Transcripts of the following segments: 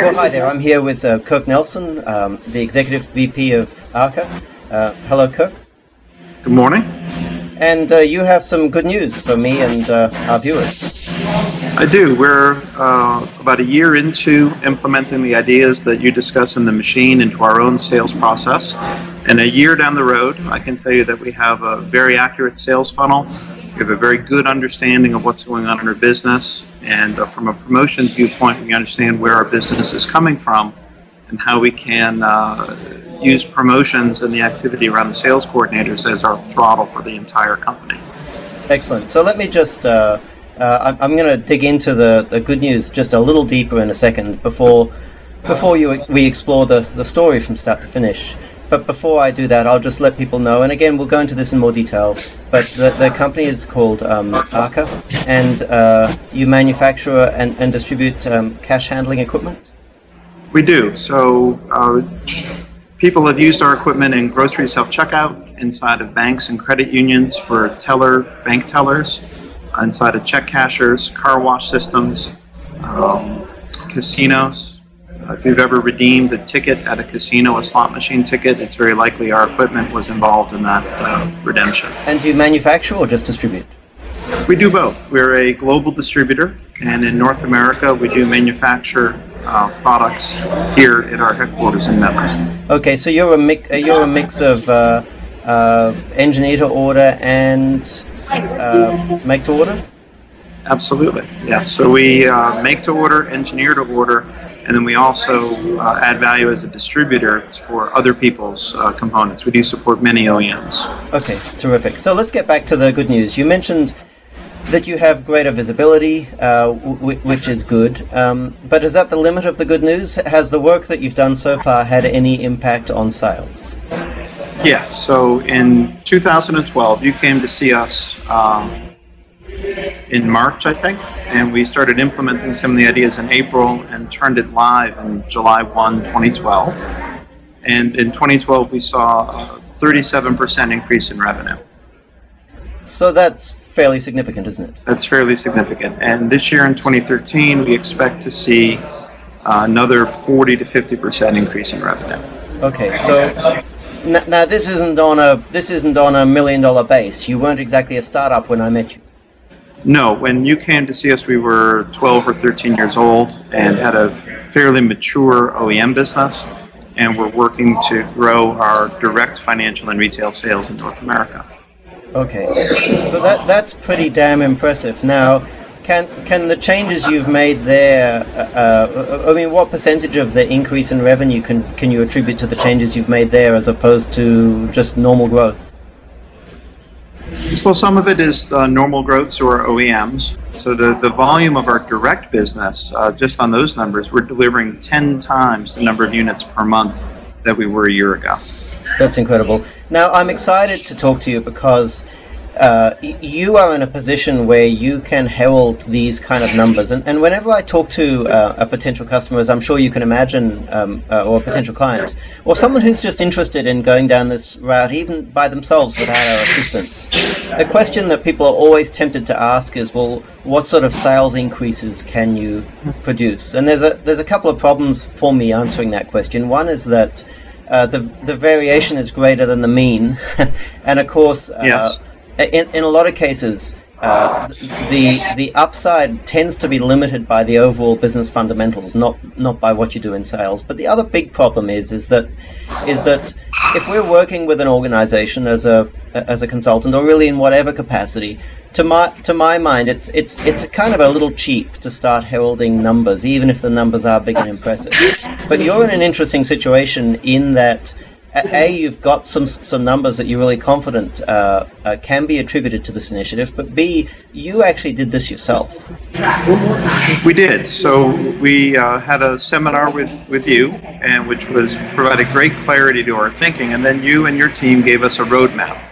Well, hi there. I'm here with Kirk Nelson, the Executive VP of ARCA. Hello, Kirk. Good morning. And you have some good news for me and our viewers. I do. We're about a year into implementing the ideas that you discuss in the machine into our own sales process. And a year down the road, I can tell you that we have a very accurate sales funnel. We have a very good understanding of what's going on in our business. And from a promotion viewpoint, we understand where our business is coming from and how we can use promotions and the activity around the sales coordinators as our throttle for the entire company. Excellent. So let me just, I'm going to dig into the good news just a little deeper in a second before we explore the story from start to finish. But before I do that, I'll just let people know, and again, we'll go into this in more detail, but the company is called ARCA, and you manufacture and distribute cash handling equipment? We do. So people have used our equipment in grocery self-checkout, inside of banks and credit unions for bank tellers, inside of check cashers, car wash systems, casinos. If you've ever redeemed a ticket at a casino, a slot machine ticket, it's very likely our equipment was involved in that redemption. And do you manufacture or just distribute? We do both. We're a global distributor, and in North America, we do manufacture products here at our headquarters in Medley. Okay, so you're a mix of engineer to order and make to order? Absolutely, yes. So we make to order, engineer to order, and then we also add value as a distributor for other people's components. We do support many OEMs. Okay, terrific. So let's get back to the good news. You mentioned that you have greater visibility, which is good. But is that the limit of the good news? Has the work that you've done so far had any impact on sales? Yes. So in 2012, you came to see us in March, I think, and we started implementing some of the ideas in April and turned it live in July 1, 2012. And in 2012, we saw a 37% increase in revenue. So that's fairly significant, isn't it? That's fairly significant. And this year in 2013, we expect to see another 40 to 50% increase in revenue. Okay, so now this isn't on a $1 million base. You weren't exactly a startup when I met you. No, when you came to see us, we were 12 or 13 years old and had a fairly mature OEM business, and we're working to grow our direct financial and retail sales in North America. Okay, so that's pretty damn impressive. Now, can the changes you've made there, I mean, what percentage of the increase in revenue can you attribute to the changes you've made there as opposed to just normal growth? Well, some of it is normal growth to our OEMs. So the volume of our direct business, just on those numbers, we're delivering 10 times the number of units per month that we were a year ago. That's incredible. Now, I'm excited to talk to you because you are in a position where you can herald these kind of numbers. And whenever I talk to a potential customer, as I'm sure you can imagine, or a potential client, or someone who's just interested in going down this route, even by themselves without our assistance, the question that people are always tempted to ask is, well, what sort of sales increases can you produce? And there's a couple of problems for me answering that question. One is that the variation is greater than the mean, and of course, yes. In a lot of cases, the upside tends to be limited by the overall business fundamentals, not by what you do in sales. But the other big problem is that if we're working with an organization as a consultant, or really in whatever capacity, to my mind, it's a kind of a little cheap to start heralding numbers, even if the numbers are big and impressive. But you're in an interesting situation in that, A, you've got some numbers that you're really confident can be attributed to this initiative, but B, you actually did this yourself. We did. So we had a seminar with you, and which provided great clarity to our thinking, and then you and your team gave us a roadmap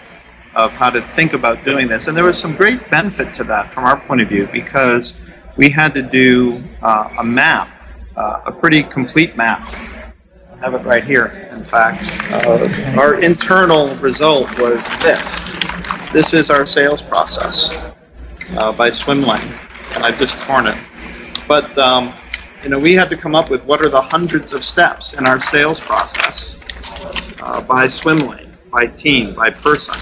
of how to think about doing this. And there was some great benefit to that from our point of view, because we had to do a map, a pretty complete map. I have it right here, in fact. Our internal result was this. This is our sales process by swim lane, and I've just torn it. But we had to come up with what are the hundreds of steps in our sales process by swim lane, by team, by person.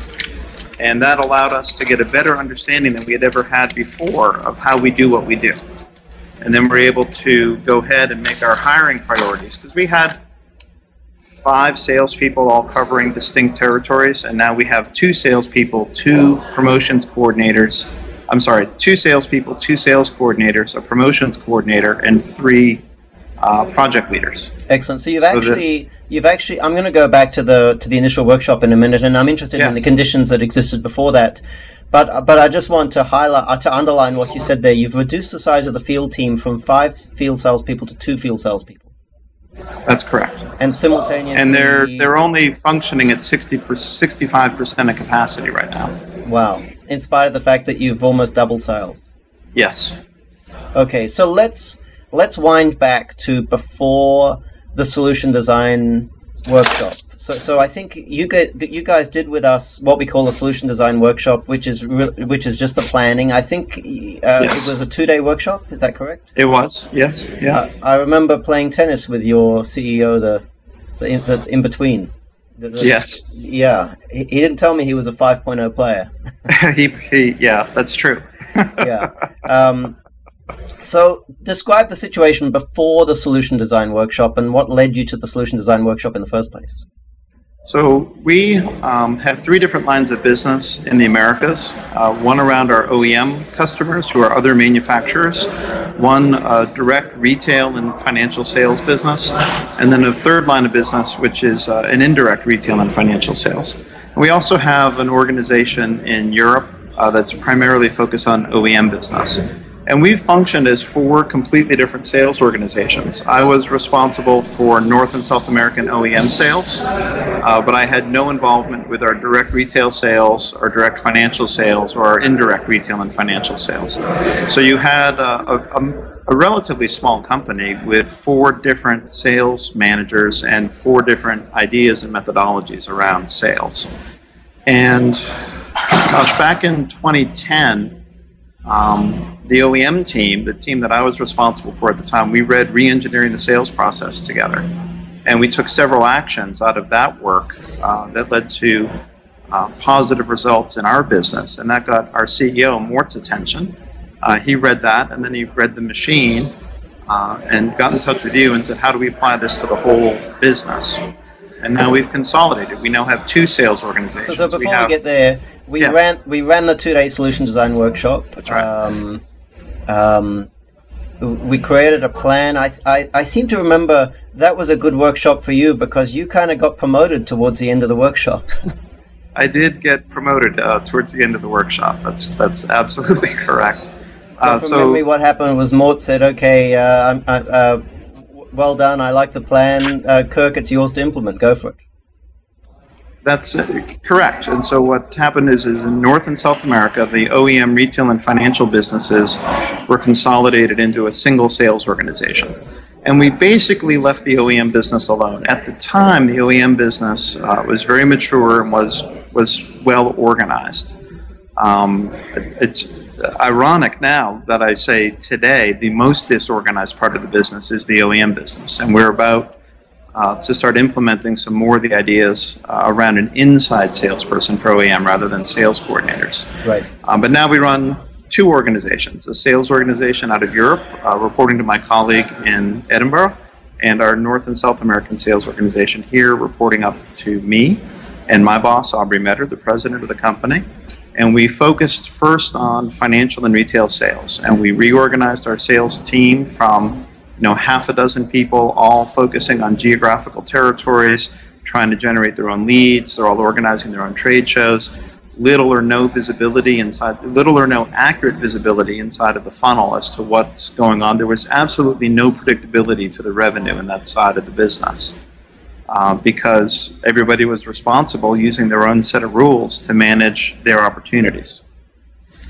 And that allowed us to get a better understanding than we had ever had before of how we do what we do. And then we're able to go ahead and make our hiring priorities, because we had 5 salespeople all covering distinct territories, and now we have 2 salespeople, 2 promotions coordinators. I'm sorry, 2 salespeople, 2 sales coordinators, a promotions coordinator, and 3 project leaders. Excellent. So you've actually. I'm going to go back to the initial workshop in a minute, and I'm interested in the conditions that existed before that. But I just want to underline what you said there. You've reduced the size of the field team from 5 field salespeople to 2 field salespeople. That's correct. And simultaneously. And they're only functioning at 65% of capacity right now. Wow. In spite of the fact that you've almost doubled sales. Yes. Okay, so let's wind back to before the solution design workshop. So I think you guys did with us what we call a solution design workshop, which is just the planning. I think it was a 2-day workshop. Is that correct? It was. Yes. Yeah. I remember playing tennis with your CEO. The in between. Yes. Yeah. He didn't tell me he was a 5.0 player. Yeah, that's true. Yeah. So describe the situation before the solution design workshop and what led you to the solution design workshop in the first place. So we have 3 different lines of business in the Americas. One around our OEM customers, who are other manufacturers. One direct retail and financial sales business. And then a 3rd line of business, which is an indirect retail and financial sales. And we also have an organization in Europe that's primarily focused on OEM business. And we've functioned as 4 completely different sales organizations. I was responsible for North and South American OEM sales, but I had no involvement with our direct retail sales, our direct financial sales, or our indirect retail and financial sales. So you had a relatively small company with 4 different sales managers and 4 different ideas and methodologies around sales. And gosh, back in 2010, the OEM team, the team that I was responsible for at the time, we read Re-engineering the Sales Process together. And we took several actions out of that work that led to positive results in our business. And that got our CEO, Mort's, attention. He read that, and then he read the machine and got in touch with you and said, how do we apply this to the whole business? And now we've consolidated. We now have 2 sales organizations. So before we get there, we ran the 2-day solution design workshop. That's right. We created a plan. I seem to remember that was a good workshop for you because you kind of got promoted towards the end of the workshop. I did get promoted towards the end of the workshop. That's absolutely correct. So from memory, what happened was Mort said, "Okay, well done. I like the plan. Kirk, it's yours to implement. Go for it." That's correct. And so what happened is in North and South America, the OEM retail and financial businesses were consolidated into a single sales organization. And we basically left the OEM business alone. At the time, the OEM business was very mature and was well organized. It's ironic now that I say today the most disorganized part of the business is the OEM business. And we're about to start implementing some more of the ideas around an inside salesperson for OEM rather than sales coordinators. Right. But now we run 2 organizations, a sales organization out of Europe, reporting to my colleague in Edinburgh, and our North and South American sales organization here, reporting up to me and my boss, Aubrey Metter, the president of the company. And we focused first on financial and retail sales, and we reorganized our sales team from half a dozen people, all focusing on geographical territories, trying to generate their own leads. They're all organizing their own trade shows. Little or no accurate visibility inside of the funnel as to what's going on. There was absolutely no predictability to the revenue in that side of the business because everybody was responsible using their own set of rules to manage their opportunities.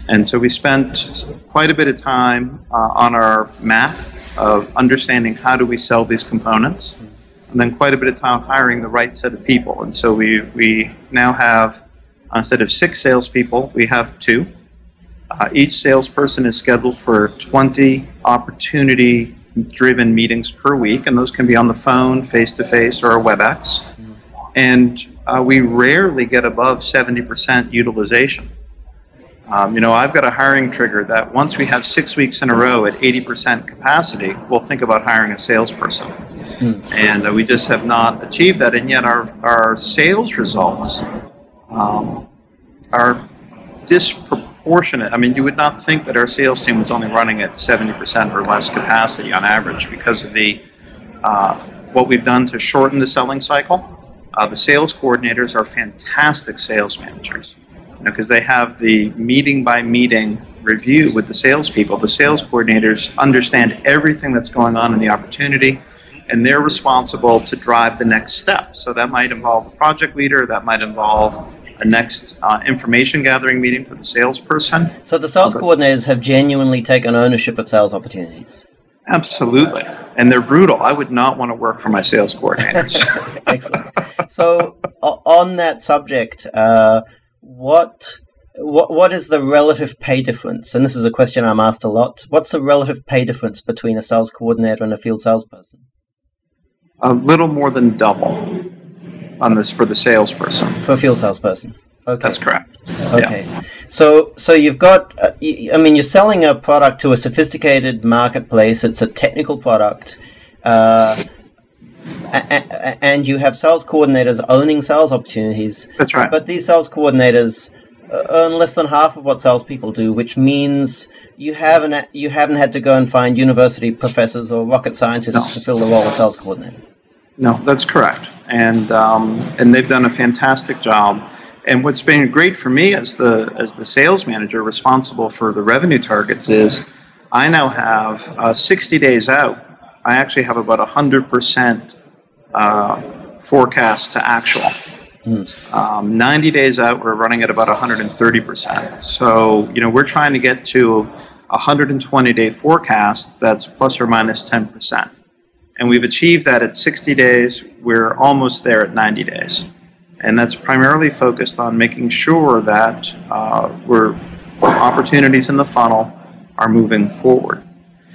And so we spent quite a bit of time on our map of understanding how do we sell these components, and then quite a bit of time hiring the right set of people. And so we now have, instead of 6 salespeople, we have 2. Each salesperson is scheduled for 20 opportunity driven meetings per week, and those can be on the phone, face-to-face, or a WebEx. And we rarely get above 70% utilization. I've got a hiring trigger that once we have 6 weeks in a row at 80% capacity, we'll think about hiring a salesperson. And we just have not achieved that, and yet our sales results are disproportionate. I mean, you would not think that our sales team was only running at 70% or less capacity on average because of the what we've done to shorten the selling cycle. The sales coordinators are fantastic sales managers, because they have the meeting by meeting review with the salespeople. The sales coordinators understand everything that's going on in the opportunity, and they're responsible to drive the next step. So that might involve a project leader, that might involve a next information gathering meeting for the salesperson. So the sales coordinators have genuinely taken ownership of sales opportunities. Absolutely. And they're brutal. I would not want to work for my sales coordinators. Excellent. So on that subject, what is the relative pay difference? And this is a question I'm asked a lot. What's the relative pay difference between a sales coordinator and a field salesperson? A little more than double on this for the salesperson. For a field salesperson. Okay. That's correct. Okay. Yeah. So you've got, you're selling a product to a sophisticated marketplace. It's a technical product. And you have sales coordinators owning sales opportunities. That's right. But these sales coordinators earn less than half of what salespeople do, which means you haven't had to go and find university professors or rocket scientists to fill the role of sales coordinator. No, that's correct. And they've done a fantastic job. And what's been great for me as the sales manager responsible for the revenue targets is I now have 60 days out. I actually have about 100% forecast to actual. 90 days out, we're running at about 130%. So, we're trying to get to a 120-day forecast that's plus or minus 10%. And we've achieved that at 60 days. We're almost there at 90 days. And that's primarily focused on making sure that opportunities in the funnel are moving forward.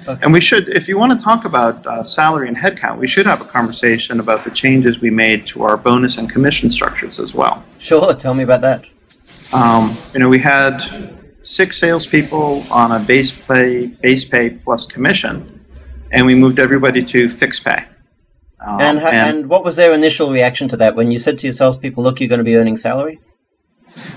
Okay. And we should, if you want to talk about salary and headcount, we should have a conversation about the changes we made to our bonus and commission structures as well. Sure, tell me about that. We had 6 salespeople on a base pay plus commission, and we moved everybody to fixed pay. And what was their initial reaction to that when you said to your salespeople, look, you're going to be earning salary?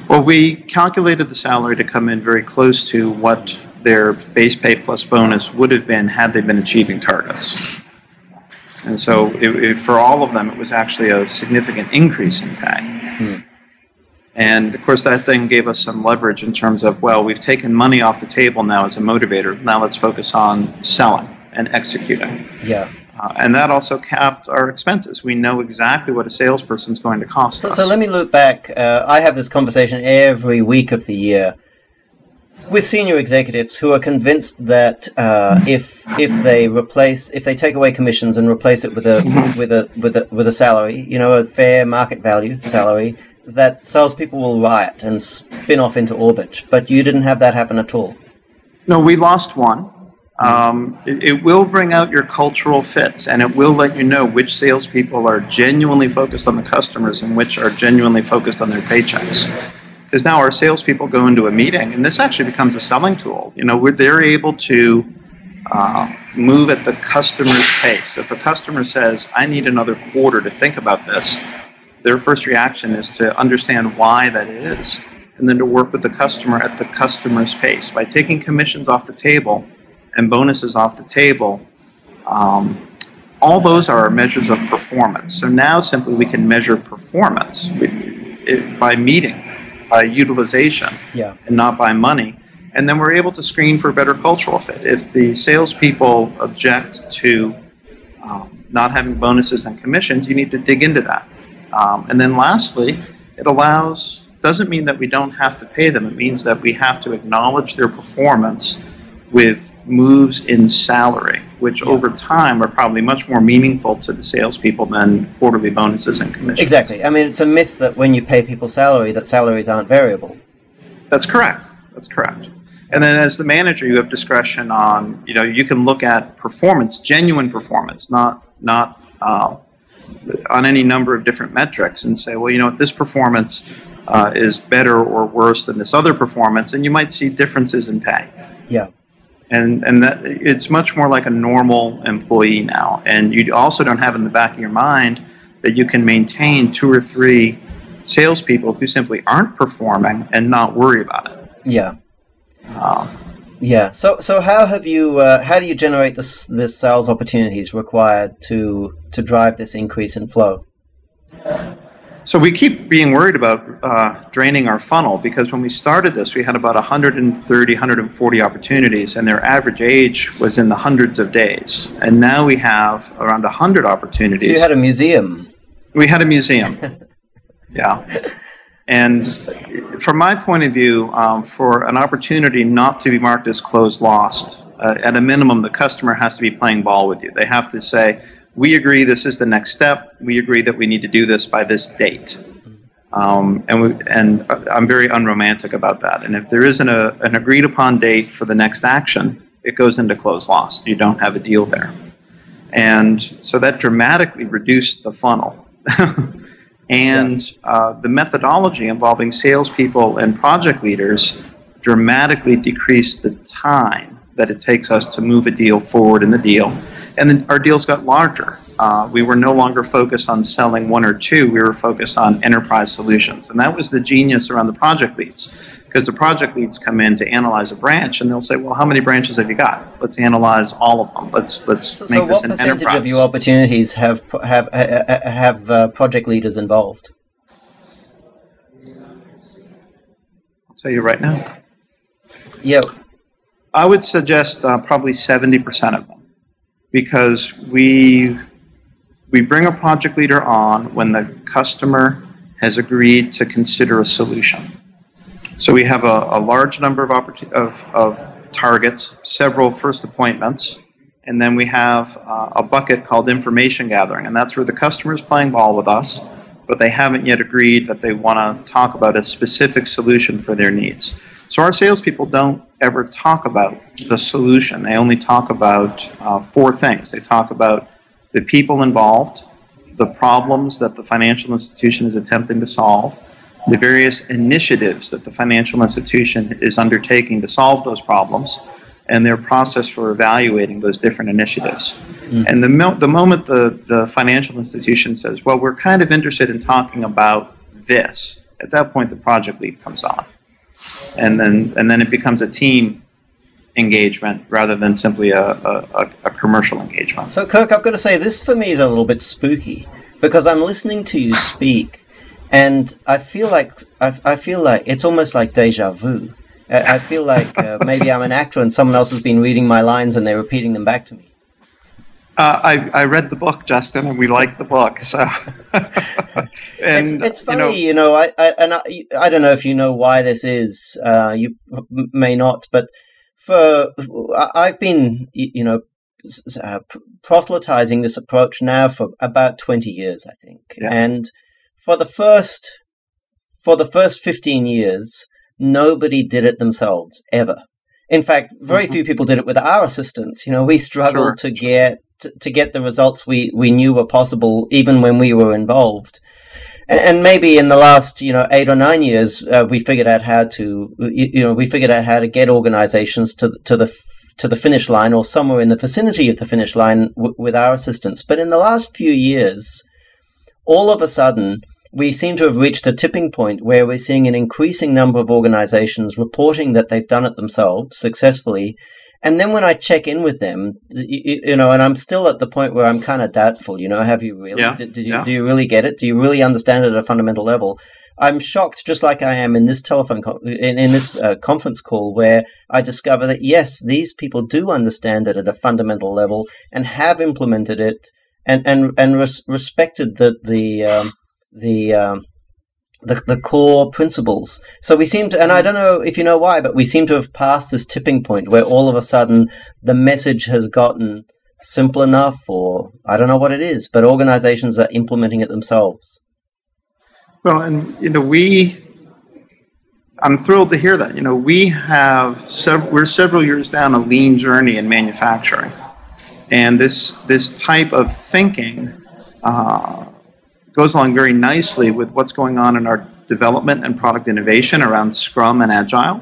Well, we calculated the salary to come in very close to what their base pay plus bonus would have been had they been achieving targets. And so for all of them, it was actually a significant increase in pay. And of course, that then gave us some leverage in terms of, well, we've taken money off the table now as a motivator. Now let's focus on selling and executing. Yeah. And that also capped our expenses. We know exactly what a salesperson's going to cost us. So let me loop back. I have this conversation every week of the year with senior executives who are convinced that if they take away commissions and replace it with a salary, a fair market value salary, that salespeople will riot and spin off into orbit. But you didn't have that happen at all. No, we lost one. It will bring out your cultural fits, and it will let you know which salespeople are genuinely focused on the customers and which are genuinely focused on their paychecks. Because now our salespeople go into a meeting, and this actually becomes a selling tool. They're able to move at the customer's pace. If a customer says, I need another quarter to think about this, their first reaction is to understand why that is, and then to work with the customer at the customer's pace. By taking commissions off the table and bonuses off the table, all those are measures of performance. So now simply we can measure performance by meeting, by utilization, and not by money. And then we're able to screen for better cultural fit. If the salespeople object to not having bonuses and commissions, you need to dig into that. And then lastly, doesn't mean that we don't have to pay them. It means that we have to acknowledge their performance with moves in salary, which over time are probably much more meaningful to the salespeople than quarterly bonuses and commissions. Exactly. I mean, it's a myth that when you pay people salary, that salaries aren't variable. That's correct. That's correct. And then as the manager, you have discretion on, you can look at performance, genuine performance, not on any number of different metrics, and say, well, this performance is better or worse than this other performance, and you might see differences in pay. Yeah. And that it's much more like a normal employee now. And you also don't have in the back of your mind that you can maintain 2 or 3 salespeople who simply aren't performing and not worry about it. Yeah. Yeah. So how do you generate the sales opportunities required to drive this increase in flow? So we keep being worried about draining our funnel, because when we started this, we had about 130, 140 opportunities, and their average age was in the hundreds of days. And now we have around 100 opportunities. So you had a museum. We had a museum. Yeah. And from my point of view, for an opportunity not to be marked as closed lost, at a minimum, the customer has to be playing ball with you. They have to say, we agree this is the next step. We agree that we need to do this by this date. And I'm very unromantic about that. And if there isn't an agreed upon date for the next action, it goes into closed lost. You don't have a deal there. And so that dramatically reduced the funnel. And the methodology involving salespeople and project leaders dramatically decreased the time that it takes us to move a deal forward in the deal. And then our deals got larger. We were no longer focused on selling 1 or 2. We were focused on enterprise solutions. And that was the genius around the project leads, because the project leads come in to analyze a branch, and they'll say, well, how many branches have you got? Let's analyze all of them. Let's make this an enterprise. So what percentage of your opportunities have project leaders involved? I'll tell you right now. Yeah. I would suggest probably 70% of them, because we bring a project leader on when the customer has agreed to consider a solution. So we have a large number of targets, several first appointments, and then we have a bucket called information gathering, and that's where the customer is playing ball with us, but they haven't yet agreed that they want to talk about a specific solution for their needs. So our salespeople don't ever talk about the solution. They only talk about 4 things. They talk about the people involved, the problems that the financial institution is attempting to solve, the various initiatives that the financial institution is undertaking to solve those problems, and their process for evaluating those different initiatives. Mm-hmm. And the moment the financial institution says, well, we're kind of interested in talking about this, at that point the project lead comes on. And then it becomes a team engagement rather than simply a commercial engagement. So Kirk, I've got to say, this for me is a little bit spooky, because I'm listening to you speak, and I feel like it's almost like deja vu. I feel like maybe I'm an actor and someone else has been reading my lines and they're repeating them back to me. I read the book, Justin, and we liked the book. So, it's funny, I don't know if you know why this is. You may not, but I've been, proselytizing this approach now for about 20 years, I think, yeah. And for the first 15 years, nobody did it themselves ever. In fact, very few people did it with our assistants. We struggled to get the results we knew were possible even when we were involved. And maybe in the last 8 or 9 years we figured out how to get organizations to the finish line, or somewhere in the vicinity of the finish line with our assistance. But in the last few years, all of a sudden we seem to have reached a tipping point where we're seeing an increasing number of organizations reporting that they've done it themselves successfully. And then when I check in with them, and I'm still at the point where I'm kind of doubtful, have you really, do you really get it? Do you really understand it at a fundamental level? I'm shocked, just like I am in this conference call, where I discover that, yes, these people do understand it at a fundamental level and have implemented it and respected the core principles. So we seem to, and I don't know if you know why, but we seem to have passed this tipping point where all of a sudden the message has gotten simple enough, or I don't know what it is, but organizations are implementing it themselves. Well, and I'm thrilled to hear that. You know, we're several years down a lean journey in manufacturing, and this type of thinking goes along very nicely with what's going on in our development and product innovation around Scrum and Agile,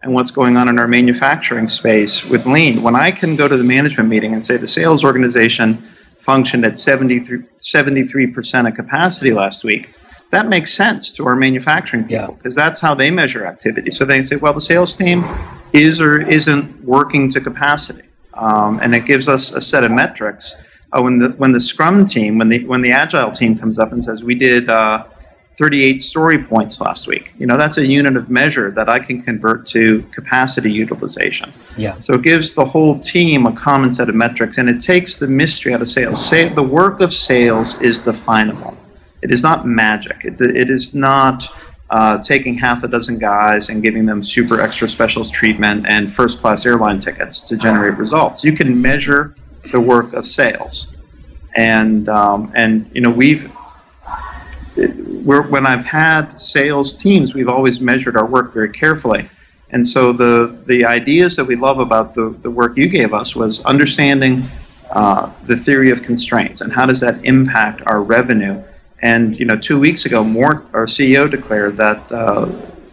and what's going on in our manufacturing space with Lean. When I can go to the management meeting and say the sales organization functioned at 73% of capacity last week, that makes sense to our manufacturing people, because that's how they measure activity. So they say, well, the sales team is or isn't working to capacity, and it gives us a set of metrics. When the Scrum team, when the Agile team comes up and says we did 38 story points last week, you know, that's a unit of measure that I can convert to capacity utilization. Yeah. So it gives the whole team a common set of metrics, and it takes the mystery out of sales. The work of sales is definable. It is not magic. It is not taking half a dozen guys and giving them super extra specials treatment and first-class airline tickets to generate results. You can measure the work of sales, and you know, when I've had sales teams, we've always measured our work very carefully. And so the ideas that we love about the work you gave us was understanding the theory of constraints and how does that impact our revenue. And you know, 2 weeks ago, our CEO declared that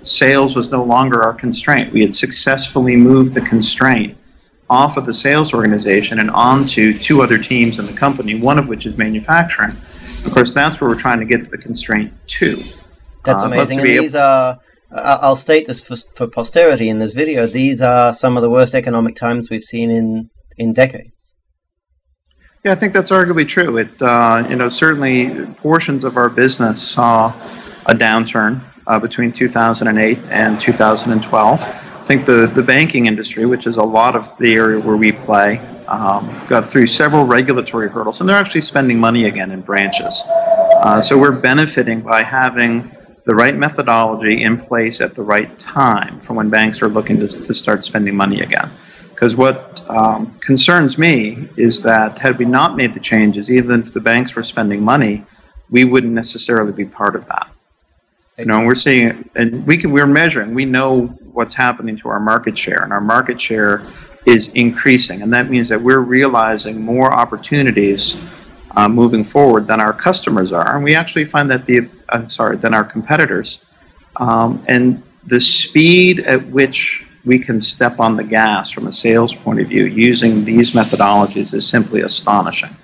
sales was no longer our constraint. We had successfully moved the constraint off of the sales organization and onto 2 other teams in the company, one of which is manufacturing. Of course, that's where we're trying to get to the constraint too. That's amazing. And these are, I'll state this for posterity in this video, these are some of the worst economic times we've seen in decades. Yeah, I think that's arguably true. It, you know, certainly portions of our business saw a downturn between 2008 and 2012. I think the banking industry, which is a lot of the area where we play, got through several regulatory hurdles, and they're actually spending money again in branches. So we're benefiting by having the right methodology in place at the right time for when banks are looking to start spending money again. Because what concerns me is that had we not made the changes, even if the banks were spending money, we wouldn't necessarily be part of that. You know, and we're seeing it, and we're measuring. We know what's happening to our market share, and our market share is increasing, and that means that we're realizing more opportunities moving forward than our customers are, and we actually find that than our competitors. And the speed at which we can step on the gas from a sales point of view using these methodologies is simply astonishing.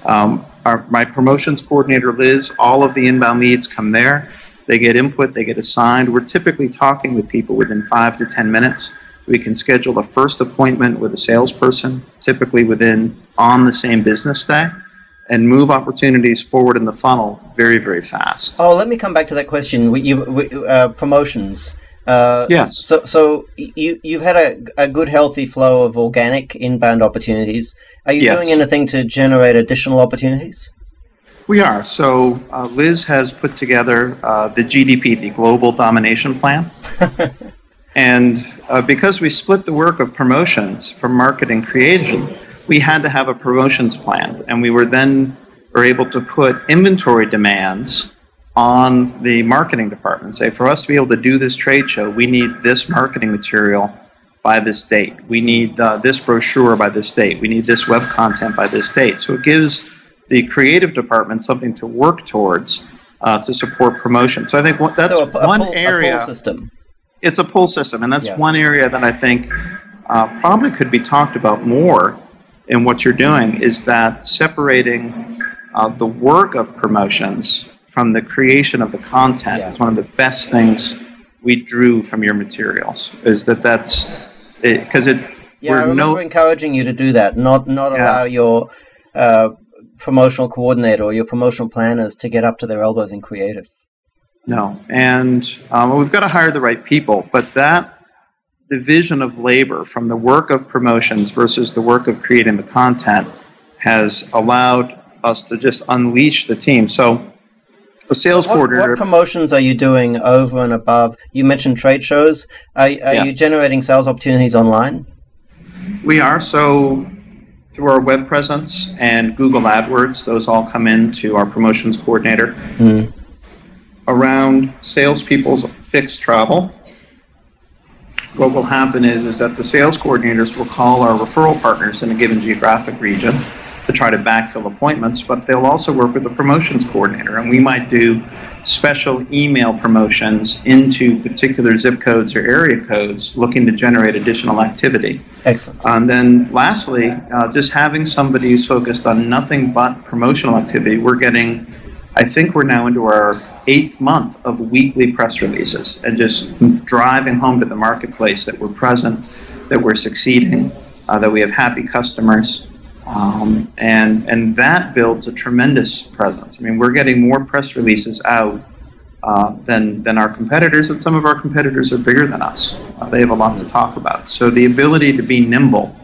My promotions coordinator, Liz, all of the inbound leads come there. They get input, they get assigned. We're typically talking with people within 5 to 10 minutes. We can schedule the first appointment with a salesperson, typically on the same business day, and move opportunities forward in the funnel very, very fast. Oh, let me come back to that question. Promotions. Yes. So you've had a good, healthy flow of organic inbound opportunities. Are you doing anything to generate additional opportunities? We are. So Liz has put together the GDP, the Global Domination Plan. And because we split the work of promotions from marketing creation, we had to have a promotions plan. And we were able to put inventory demands on the marketing department. Say, for us to be able to do this trade show, we need this marketing material by this date. We need this brochure by this date. We need this web content by this date. So it gives the creative department something to work towards to support promotion. So I think that's one area. A pull system. It's a pull system, and that's one area that I think probably could be talked about more in what you're doing, is that separating the work of promotions from the creation of the content is one of the best things we drew from your materials. Is that's it, because it. Yeah, I remember encouraging you to do that, not allow your promotional coordinator or your promotional planners to get up to their elbows in creative. No, and we've got to hire the right people, but that division of labor from the work of promotions versus the work of creating the content has allowed us to just unleash the team. So a sales coordinator... What promotions are you doing over and above? You mentioned trade shows. Are you generating sales opportunities online? We are. So through our web presence and Google AdWords, those all come into our promotions coordinator. Around salespeople's fixed travel, what will happen is that the sales coordinators will call our referral partners in a given geographic region to try to backfill appointments, but they'll also work with the promotions coordinator, and we might do special email promotions into particular zip codes or area codes looking to generate additional activity. Excellent. And then lastly, just having somebody who's focused on nothing but promotional activity. I think we're now into our 8th month of weekly press releases and just driving home to the marketplace that we're present, that we're succeeding, that we have happy customers. And that builds a tremendous presence. I mean, we're getting more press releases out than our competitors, and some of our competitors are bigger than us. They have a lot to talk about. So the ability to be nimble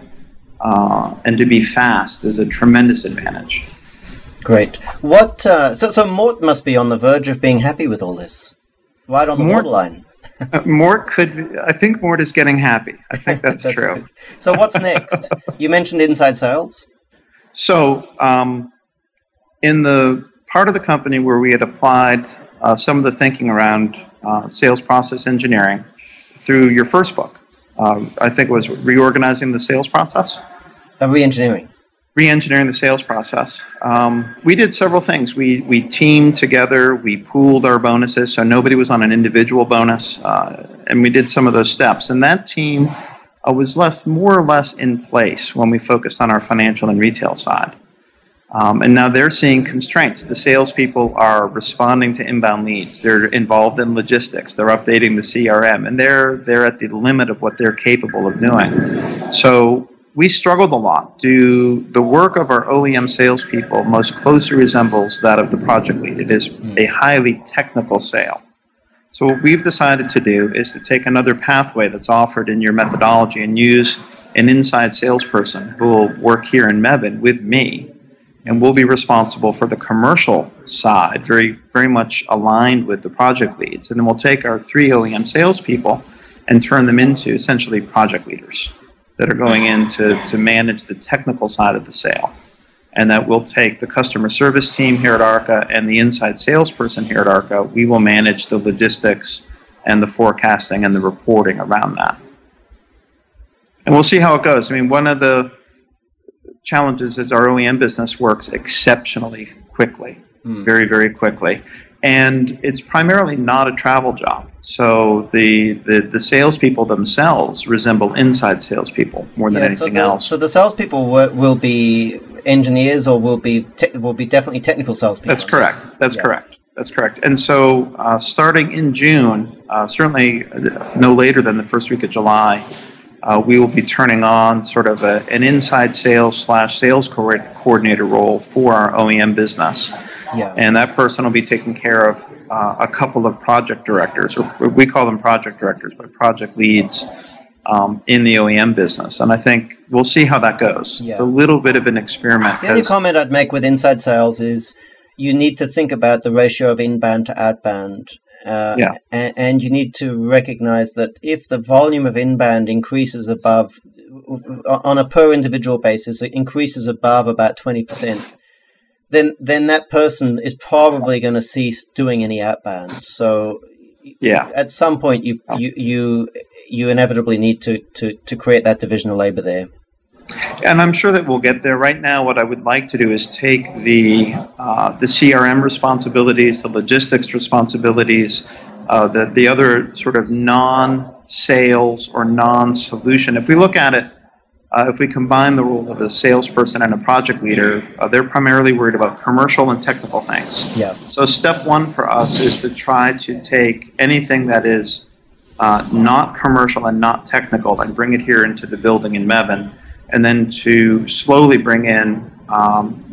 and to be fast is a tremendous advantage. Great. What? So Mort must be on the verge of being happy with all this, right on the borderline. I think Mort is getting happy. I think that's true. Good. So what's next? You mentioned inside sales. So in the part of the company where we had applied some of the thinking around sales process engineering through your first book, I think it was Reorganizing the Sales Process? Re-engineering the sales process. We did several things. We teamed together, we pooled our bonuses, so nobody was on an individual bonus, and we did some of those steps. And that team was left more or less in place when we focused on our financial and retail side. And now they're seeing constraints. The salespeople are responding to inbound leads. They're involved in logistics. They're updating the CRM, and they're at the limit of what they're capable of doing. So we struggled a lot. The work of our OEM salespeople most closely resembles that of the project lead. It is a highly technical sale. So what we've decided to do is to take another pathway that's offered in your methodology and use an inside salesperson who will work here in Mebane with me, and we'll be responsible for the commercial side, very, very much aligned with the project leads. And then we'll take our 3 OEM salespeople and turn them into essentially project leaders that are going in to manage the technical side of the sale. And that we'll take the customer service team here at ARCA and the inside salesperson here at ARCA. We will manage the logistics and the forecasting and the reporting around that. And we'll see how it goes. I mean, one of the challenges is our OEM business works exceptionally quickly, very, very quickly. And it's primarily not a travel job. So the salespeople themselves resemble inside salespeople more than anything else. So the salespeople will be engineers, or will be definitely technical salespeople. That's correct. That's correct. That's correct. And so starting in June, certainly no later than the first week of July, we will be turning on sort of an inside sales / sales coordinator role for our OEM business. Yeah. And that person will be taking care of a couple of project directors, or we call them project directors, but project leads in the OEM business. And I think we'll see how that goes. Yeah. It's a little bit of an experiment. The only comment I'd make with inside sales is you need to think about the ratio of inbound to outbound. And you need to recognize that if the volume of inbound increases above, on a per individual basis, it increases above about 20%, then that person is probably going to cease doing any outbound. So at some point you inevitably need to create that division of labor there. And I'm sure that we'll get there. Right now, what I would like to do is take the CRM responsibilities, the logistics responsibilities, the other sort of non-sales or non-solution. If we look at it, if we combine the role of a salesperson and a project leader, they're primarily worried about commercial and technical things. Yeah. So step one for us is to try to take anything that is not commercial and not technical and bring it here into the building in Mebane, and then to slowly bring in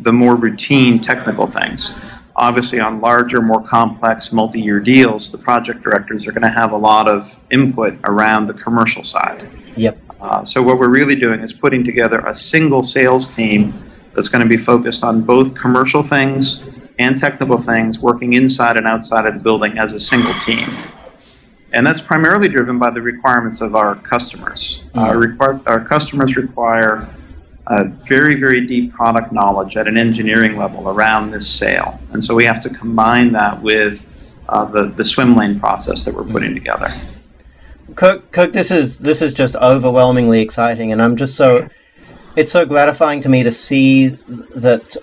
the more routine technical things. Obviously, on larger, more complex, multi-year deals, the project directors are going to have a lot of input around the commercial side. Yep. So what we're really doing is putting together a single sales team that's going to be focused on both commercial things and technical things, working inside and outside of the building as a single team. And that's primarily driven by the requirements of our customers. Our customers require very, very deep product knowledge at an engineering level around this sale. And so we have to combine that with the swim lane process that we're putting together. Kirk, this is just overwhelmingly exciting, and I'm just it's so gratifying to me to see that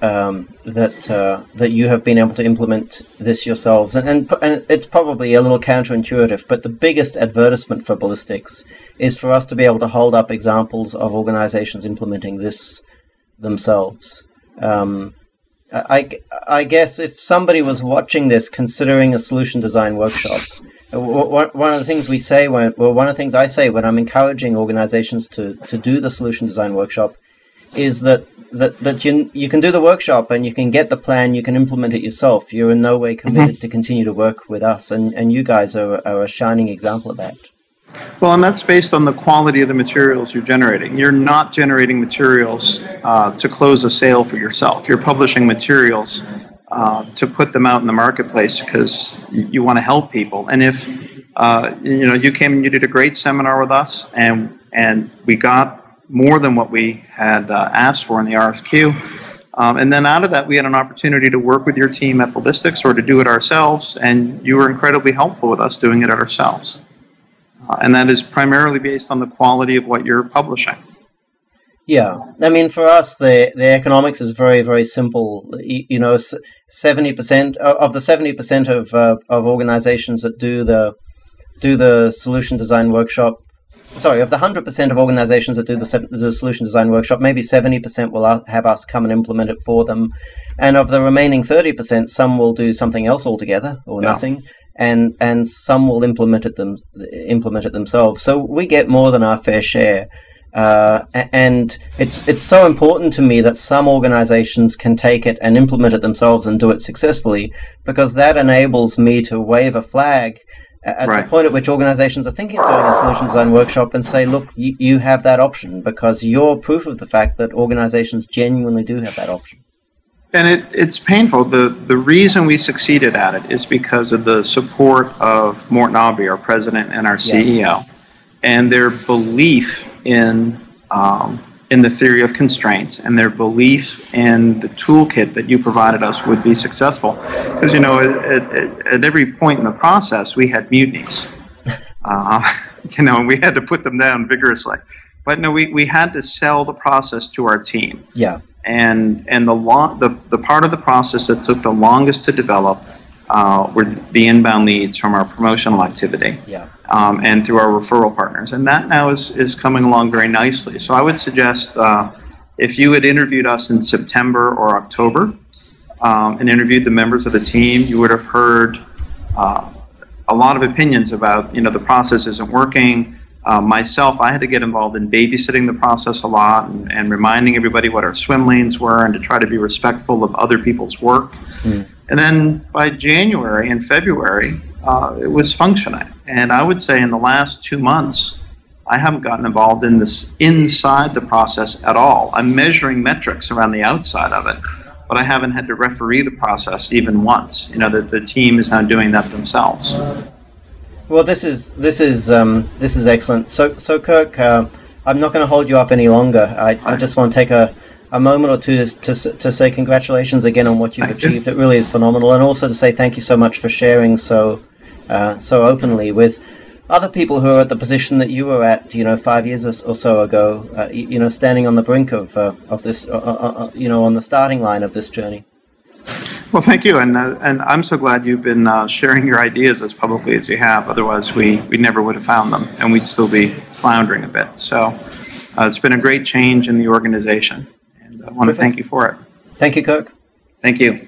that you have been able to implement this yourselves, and it's probably a little counterintuitive, but the biggest advertisement for Ballistix is for us to be able to hold up examples of organizations implementing this themselves. I guess if somebody was watching this, considering a solution design workshop, one of the things one of the things I say when I'm encouraging organizations to do the solution design workshop is that you can do the workshop and you can get the plan, you can implement it yourself. You're in no way committed to continue to work with us, and you guys are a shining example of that. Well, and that's based on the quality of the materials you're generating. You're not generating materials to close a sale for yourself. You're publishing materials to put them out in the marketplace because you want to help people. And if you came and you did a great seminar with us, and we got more than what we had asked for in the RFQ, and then out of that we had an opportunity to work with your team at Ballistix or to do it ourselves, and you were incredibly helpful with us doing it ourselves. And that is primarily based on the quality of what you're publishing. Yeah, I mean, for us, the economics is very, very simple. 70% of the 70% of organizations that do the solution design workshop. Sorry, of the 100% of organizations that do the solution design workshop, maybe 70% will have us come and implement it for them, and of the remaining 30%, some will do something else altogether or nothing, and some will implement it themselves. So we get more than our fair share, and it's so important to me that some organizations can take it and implement it themselves and do it successfully, because that enables me to wave a flag at the point at which organizations are thinking of doing a solution design workshop and say, look, you have that option, because you're proof of the fact that organizations genuinely do have that option. And it's painful. The reason we succeeded at it is because of the support of Morton Aubrey, our president and our CEO, and their belief in the theory of constraints, and their belief in the toolkit that you provided us would be successful. Because at every point in the process we had mutinies, and we had to put them down vigorously. But no, we had to sell the process to our team. Yeah. And the part of the process that took the longest to develop were the inbound leads from our promotional activity. Yeah. And through our referral partners. And that now is coming along very nicely. So I would suggest if you had interviewed us in September or October and interviewed the members of the team, you would have heard a lot of opinions about, the process isn't working. Myself, I had to get involved in babysitting the process a lot and reminding everybody what our swim lanes were and to try to be respectful of other people's work. And then by January and February, it was functioning. And I would say in the last 2 months, I haven't gotten involved in this inside the process at all. I'm measuring metrics around the outside of it, but I haven't had to referee the process even once. That the team is now doing that themselves. Well, this is excellent. So Kirk, I'm not going to hold you up any longer. I just want to take a moment or two to say congratulations again on what you've achieved. It really is phenomenal, and also to say thank you so much for sharing so openly with other people who are at the position that you were at, 5 years or so ago, standing on the brink of this, on the starting line of this journey. Well, thank you, and I'm so glad you've been sharing your ideas as publicly as you have. Otherwise, we never would have found them, and we'd still be floundering a bit. So it's been a great change in the organization, and I want to thank you for it. Thank you, Kirk. Thank you.